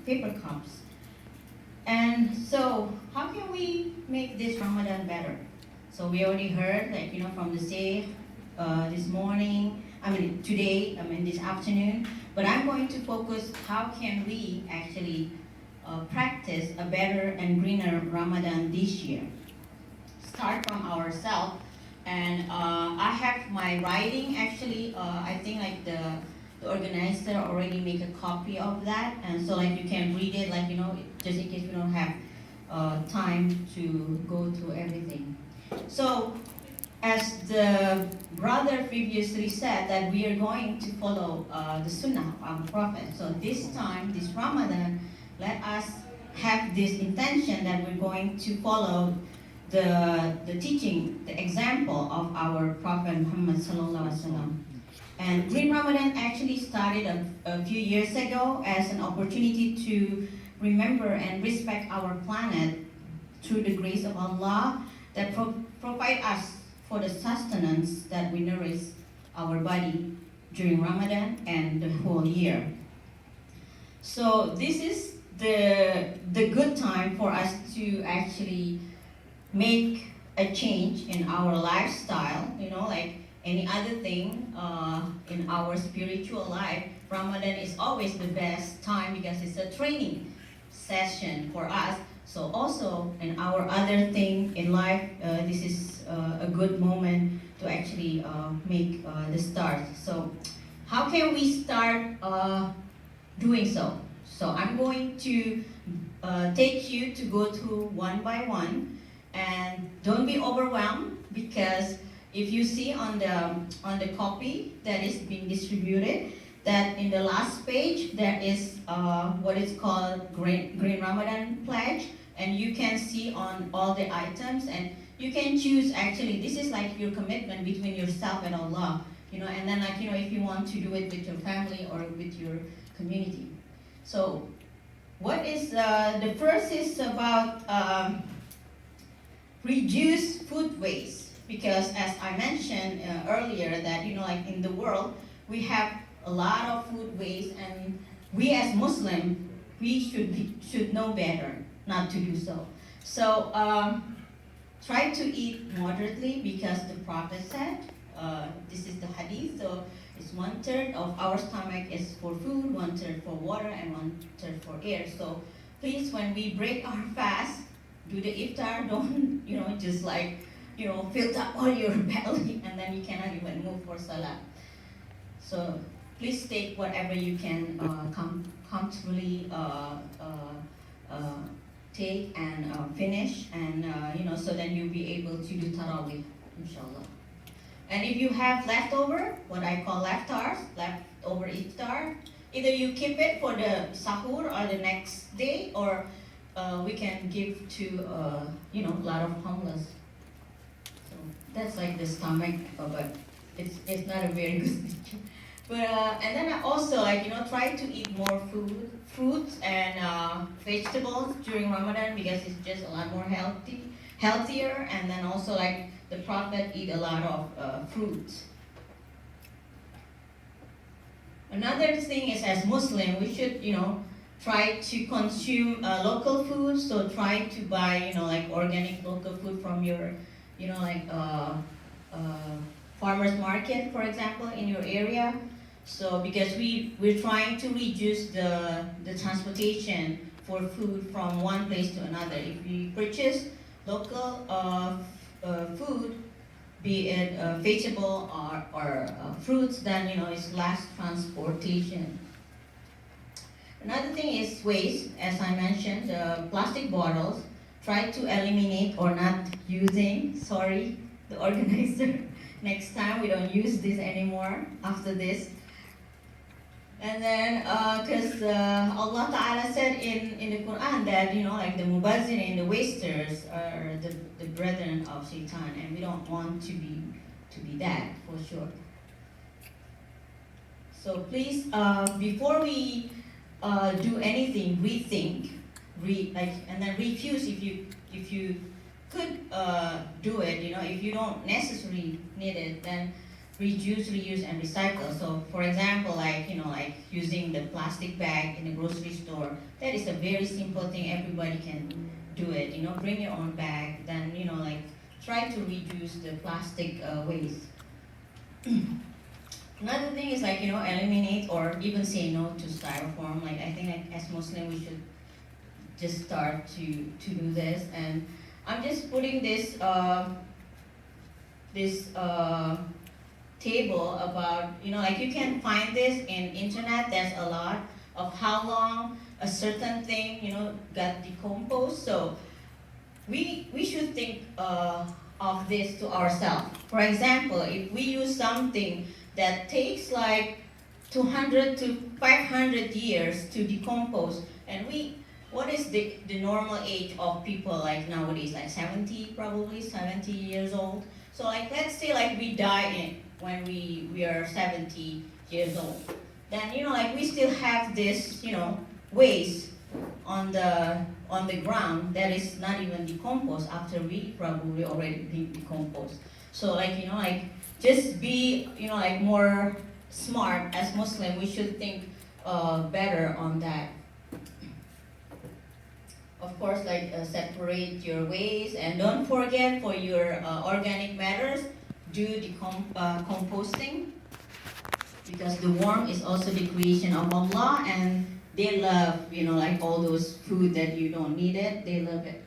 paper cups. And so, how can we make this Ramadan better? So we already heard, like, from the Sheikh this morning, today, this afternoon, but I'm going to focus how can we actually practice a better and greener Ramadan this year. Start from ourselves, and I have my writing actually, I think like the organizer already make a copy of that, and so like you can read it, like just in case we don't have time to go through everything. So as the brother previously said, that we are going to follow the sunnah of our prophet. So this time, this Ramadan, let us have this intention that we're going to follow the teaching, the example of our prophet Muhammad sallallahu alaihi wasallam. And Green Ramadan actually started a few years ago as an opportunity to remember and respect our planet through the grace of Allah that provide us for the sustenance that we nourish our body during Ramadan and the whole year. So this is the good time for us to actually make a change in our lifestyle, like any other thing in our spiritual life. Ramadan is always the best time because it's a training session for us. So also in our other thing in life, this is a good moment to actually make the start. So how can we start doing so? So I'm going to take you to go through one by one, and don't be overwhelmed, because if you see on the copy that is being distributed, that in the last page there is what is called Green Ramadan Pledge, and you can see on all the items, and you can choose, actually this is like your commitment between yourself and Allah, and then like if you want to do it with your family or with your community. So what is the first is about reduce food waste, because as I mentioned earlier that like in the world we have a lot of food waste, and we as Muslim, we should know better not to do so. So try to eat moderately, because the Prophet said, this is the hadith, so it's 1/3 of our stomach is for food, 1/3 for water, and 1/3 for air. So please, when we break our fast, do the iftar, don't just like fill up all your belly and then you cannot even move for salah. So please take whatever you can comfortably take and finish, and so then you'll be able to do tarawih, inshallah. And if you have leftover, what I call leftover iftar, either you keep it for the sahur or the next day, or we can give to a lot of homeless. So that's like the stomach, but it's not a very good picture. But and then I also try to eat more fruits and vegetables during Ramadan, because it's just a lot more healthier. And then also like the Prophet eat a lot of fruits. Another thing is, as Muslim, we should try to consume local food. So try to buy like organic local food from your farmers market, for example, in your area. So because we're trying to reduce the transportation for food from one place to another. If we purchase local food, be it vegetable or fruits, then it's less transportation. Another thing is waste. As I mentioned, the plastic bottles, try to eliminate or not using. Sorry, the organizer. Next time we don't use this anymore after this. And then, because Allah Ta'ala said in the Quran that, like the mubazzir and the wasters are the brethren of shaitan, and we don't want to be that, for sure. So please, before we do anything, rethink, and then refuse if you could do it. If you don't necessarily need it, then reduce, reuse, and recycle. So, for example, like using the plastic bag in the grocery store, That is a very simple thing. Everybody can do it. Bring your own bag. Then try to reduce the plastic waste. Another thing is eliminate or even say no to styrofoam. I think as Muslim we should just start to do this. And I'm just putting this table about you can find this in internet. There's a lot of how long a certain thing got decomposed. So we should think of this to ourselves. For example, if we use something that takes like 200 to 500 years to decompose, and what is the normal age of people like nowadays? Like 70, probably 70 years old. So let's say we die when we are 70 years old. Then we still have this waste on the ground that is not even decomposed after we probably already been decomposed. So just be more smart as Muslim. We should think better on that. Of course, separate your waste, and don't forget for your organic matters, do composting, because the worm is also the creation of Allah, and they love all those food that you don't need it. They love it.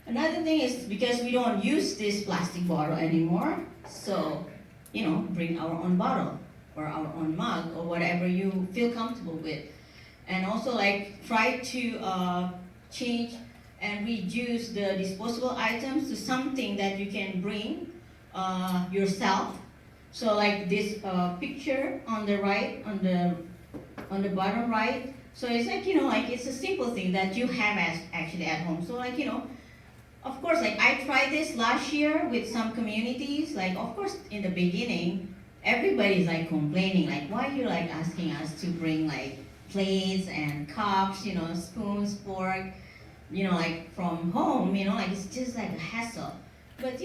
Another thing is because we don't use this plastic bottle anymore, so bring our own bottle or our own mug or whatever you feel comfortable with. And also try to change and reduce the disposable items to something that you can bring yourself. So this picture on the right, on the bottom right. So it's it's a simple thing that you have actually at home. So of course, I tried this last year with some communities. Of course, in the beginning, everybody's complaining, why are you asking us to bring plates and cups, spoons, fork, from home, it's just a hassle. But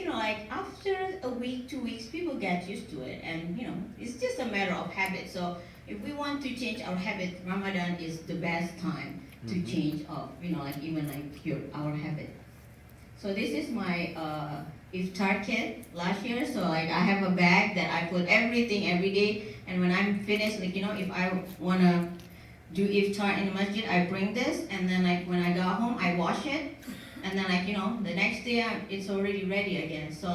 after a week, 2 weeks, people get used to it, and it's just a matter of habit. So if we want to change our habit, Ramadan is the best time to change even our habit. So this is my iftar kit last year. So I have a bag that I put everything every day, and when I'm finished, if I wanna do iftar in the masjid, I bring this, and then when I go home, I wash it, and then the next day it's already ready again. So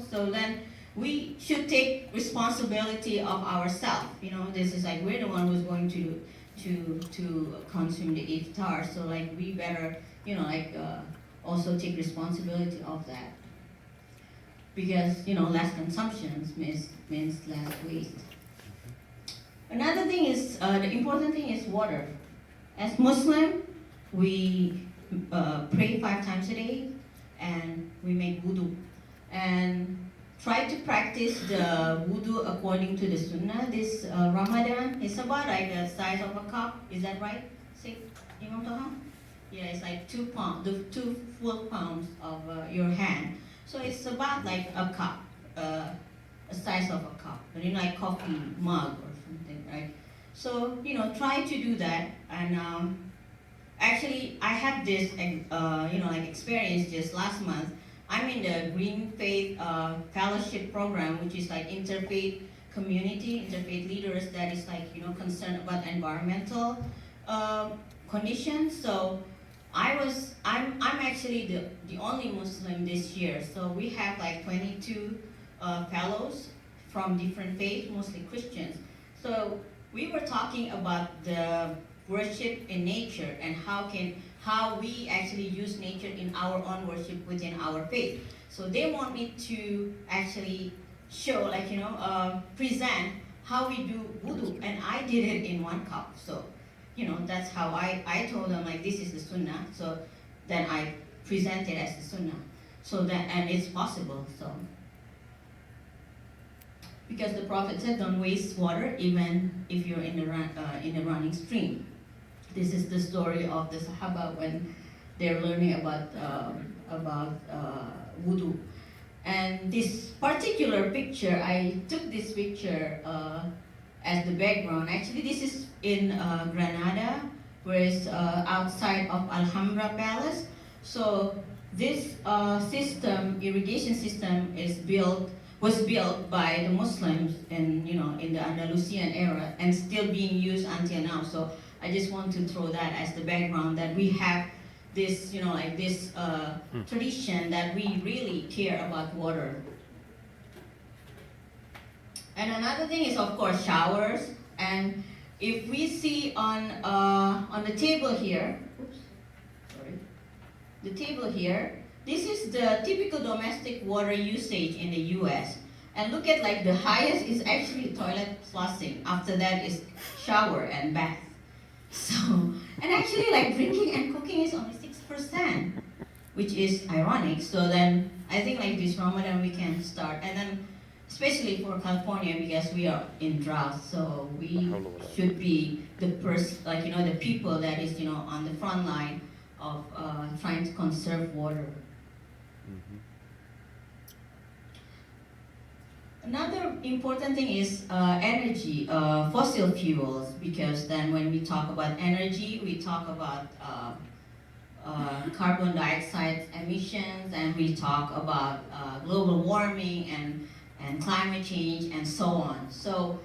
so then we should take responsibility of ourselves. This is we're the one who's going to consume the iftar. So we better also take responsibility of that, because less consumption means less waste. Another thing is the important thing is water. As Muslim, we pray 5 times a day, and we make wudu, and try to practice the wudu according to the sunnah. This Ramadan is about the size of a cup. Is that right? Say, Imam Toha? Yeah, it's 2 pounds, the 2 full palms of your hand. So it's about a cup, a size of a cup, coffee mug or something, right? So try to do that. And actually, I have this experience just last month. I'm in the Green Faith Fellowship program, which is interfaith community, interfaith leaders that is concerned about environmental conditions. So I'm actually the only Muslim this year. So we have 22 fellows from different faiths, mostly Christians. So we were talking about the worship in nature and how we actually use nature in our own worship within our faith. So they want me to actually show, present how we do wudu, and I did it in 1 cup. So that's how I told them this is the sunnah. So then I present it as the sunnah. So that, and it's possible. So because the Prophet said, don't waste water even if you're in a running stream. This is the story of the Sahaba when they're learning about wudu. And this particular picture, I took this picture as the background. Actually, this is in Granada, whereas outside of Alhambra Palace. So this irrigation system, was built by the Muslims in in the Andalusian era and still being used until now. So I just want to throw that as the background that we have this this tradition that we really care about water. And another thing is, of course, showers. And if we see on the table here, oops, sorry, the table here, this is the typical domestic water usage in the U.S. And look at, like, the highest is actually toilet flushing. After that is shower and bath. So, and actually, like, drinking and cooking is only 6%, which is ironic. So then I think, like, this Ramadan we can start, and then especially for California, because we are in drought, so we should be the the people that is on the front line of trying to conserve water. Another important thing is energy, fossil fuels, because then when we talk about energy, we talk about carbon dioxide emissions, and we talk about global warming and climate change and so on. So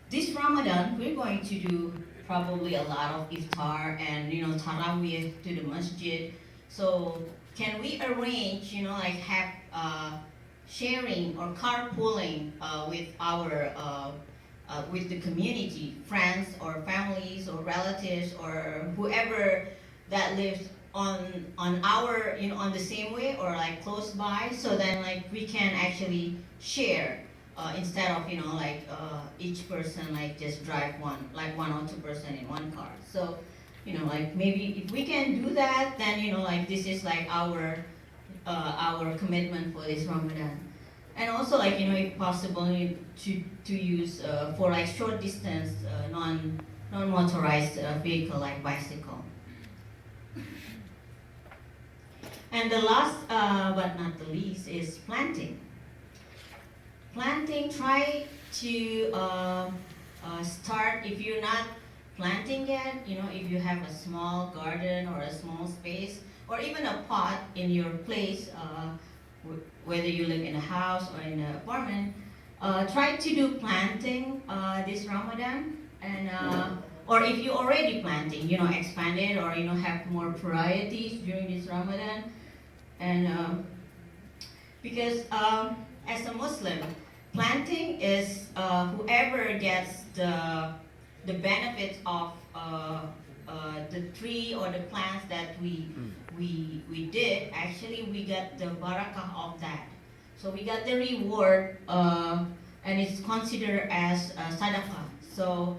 this Ramadan, we're going to do probably a lot of iftar and tarawih to the masjid. So can we arrange, like have sharing or carpooling with our with the community, friends or families or relatives or whoever that lives on our on the same way or like close by, so then like we can actually share instead of each person like just drive one or two person in one car. So like maybe if we can do that, then like this is like our commitment for this Ramadan. And also, like if possible, to use for like short distance non motorized vehicle like bicycle. And the last but not the least is planting. Planting, try to start if you're not planting yet. If you have a small garden or a small space or even a pot in your place, whether you live in a house or in an apartment, try to do planting this Ramadan. And or if you're already planting, expand it or have more varieties during this Ramadan. And because as a Muslim, planting is whoever gets the benefits of the tree or the plants that we did. Actually, we got the barakah of that. So we got the reward, and it's considered as sadaqah. So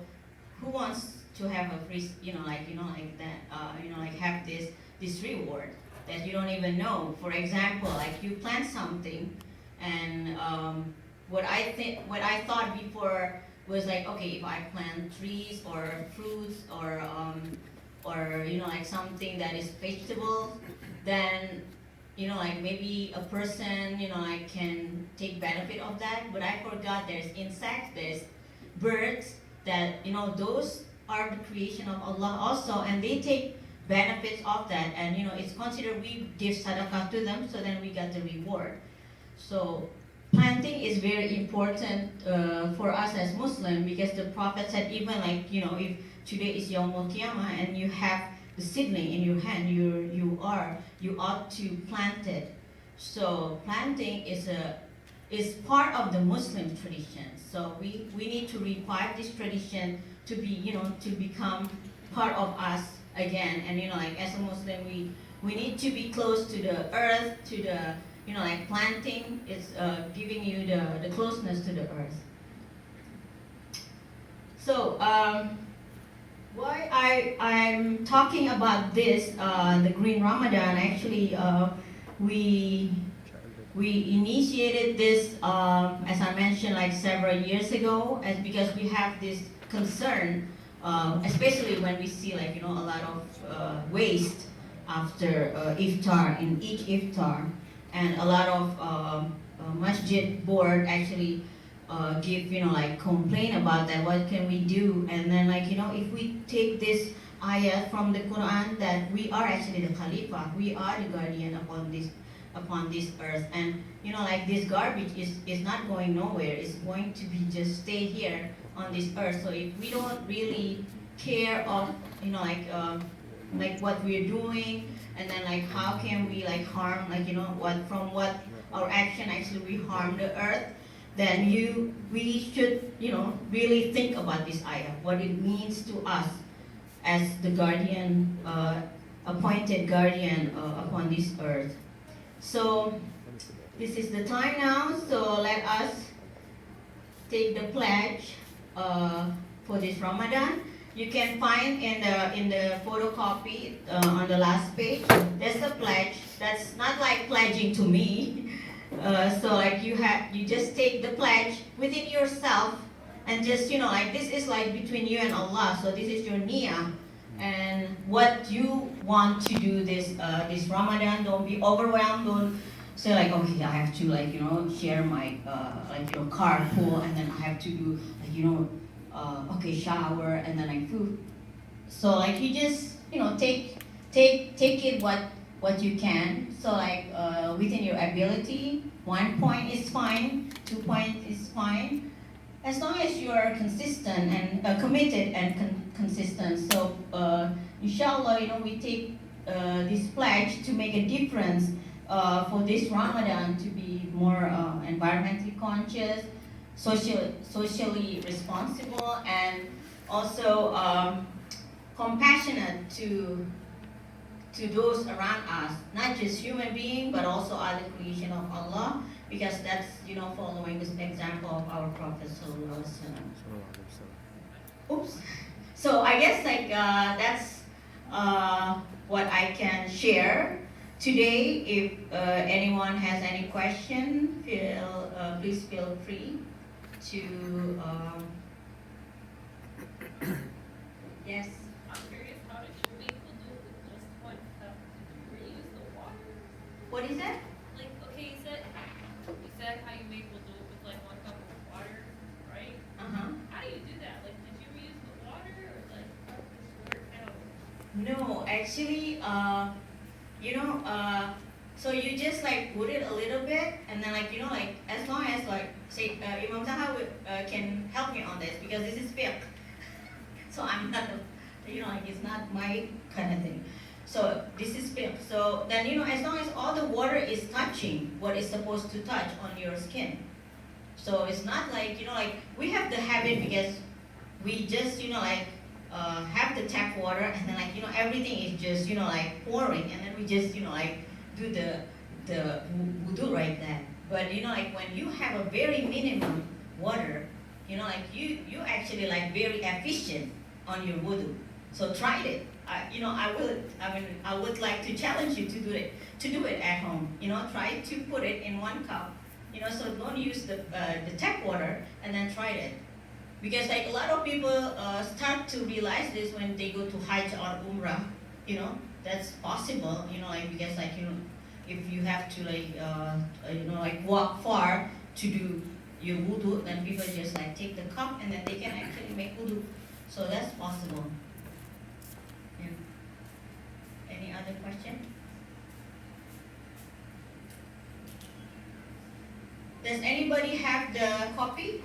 who wants to have a free, like that, like have this reward that you don't even know? For example, like you plant something, and what I thought before was like, okay, if I plant trees or fruits or like something that is vegetable, then like maybe a person like can take benefit of that. But I forgot there's insects, there's birds, that those are the creation of Allah also, and they take benefits of that, and it's considered we give sadaqah to them, so then we got the reward. So planting is very important for us as Muslim, because the Prophet said, even like if today is Yawmul Qiyamah and you have the seedling in your hand, you ought to plant it. So planting is part of the Muslim tradition. So we need to revive this tradition to be to become part of us again. And like as a Muslim, we need to be close to the earth, to the like planting is giving you the closeness to the earth. So why I'm talking about this, the Green Ramadan, actually we initiated this, as I mentioned, like several years ago, because we have this concern, especially when we see like a lot of waste after iftar, in each iftar, and a lot of masjid board actually give like complain about that. What can we do? And then like if we take this ayah from the Quran that we are actually the Khalifa. We are the guardian upon this earth. And like this garbage is not going nowhere. It's going to be just stay here on this earth. So if we don't really care of like what we're doing, and then like how can we like harm what our action actually we harm the earth, then we should really think about this ayah, what it means to us as the guardian, appointed guardian upon this earth. So this is the time now, so let us take the pledge for this Ramadan. You can find in the photocopy on the last page. There's a pledge. That's not like pledging to me. So like you just take the pledge within yourself, and just like this is like between you and Allah. So this is your niyyah and what you want to do this Ramadan. Don't be overwhelmed. Don't say like, okay, I have to like share my carpool, and then I have to do okay, shower, and then like food. So like you just take it what you can. So like within your ability, 1 point is fine, 2 points is fine, as long as you are consistent and committed and consistent. So inshallah, we take this pledge to make a difference for this Ramadan, to be more environmentally conscious, socially responsible, and also compassionate to those around us, not just human being, but also other creation of Allah, because that's following this example of our Prophet Sallallahu Alaihi Wasallam. Oops. So I guess like that's what I can share today. If anyone has any question, please feel free to yes. I'm curious, how did you make wudu with just 1 cup? Did you reuse the water? What is that? Like, okay, you said how you make wudu with like 1 cup of water, right? Uh-huh. How do you do that? Like, did you reuse the water, or like how does this work out? No, actually, so you just like put it a little bit, and then like like as long as like say Imam Zaha can help me on this, because this is fiqh. So I'm not, like it's not my kind of thing. So this is fiqh. So then as long as all the water is touching what is supposed to touch on your skin. So it's not like like we have the habit, because we just have the tap water, and then like everything is just like pouring, and then we just like do the wudu right there. But like when you have a very minimum water, like you actually like very efficient on your wudu. So try it. I would like to challenge you to do it at home. Try to put it in 1 cup. So don't use the tap water, and then try it. Because like a lot of people start to realize this when they go to Hajj or Umrah. That's possible. Like because like if you have to like walk far to do your wudu, then people just like take the cup, and then they can actually make wudu. So that's possible. Yeah. Any other question? Does anybody have the copy?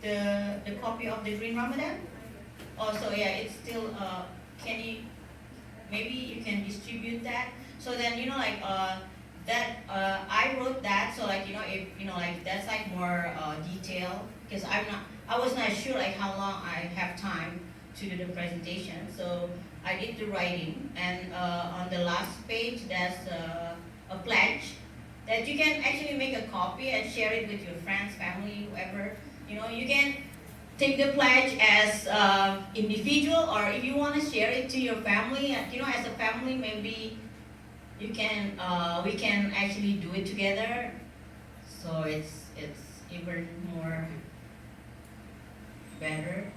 The copy of the Green Ramadan? Oh, so yeah, it's still. Can you? Maybe you can distribute that. So then like that I wrote that. So like if like that's like more detail, because I was not sure like how long I have time to do the presentation. So I did the writing, and on the last page there's a pledge that you can actually make a copy and share it with your friends, family, whoever. You can take the pledge as individual, or if you want to share it to your family, as a family, maybe you can we can actually do it together. So it's even more better.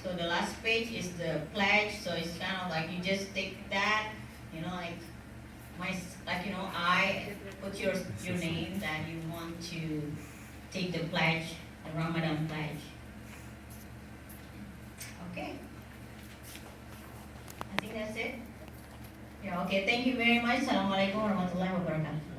So the last page is the pledge. So it's kind of like you just take that, like I put your name that you want to take the pledge, the Ramadan pledge. Okay. it? Yeah, okay, thank you very much. Assalamualaikum warahmatullahi wabarakatuh.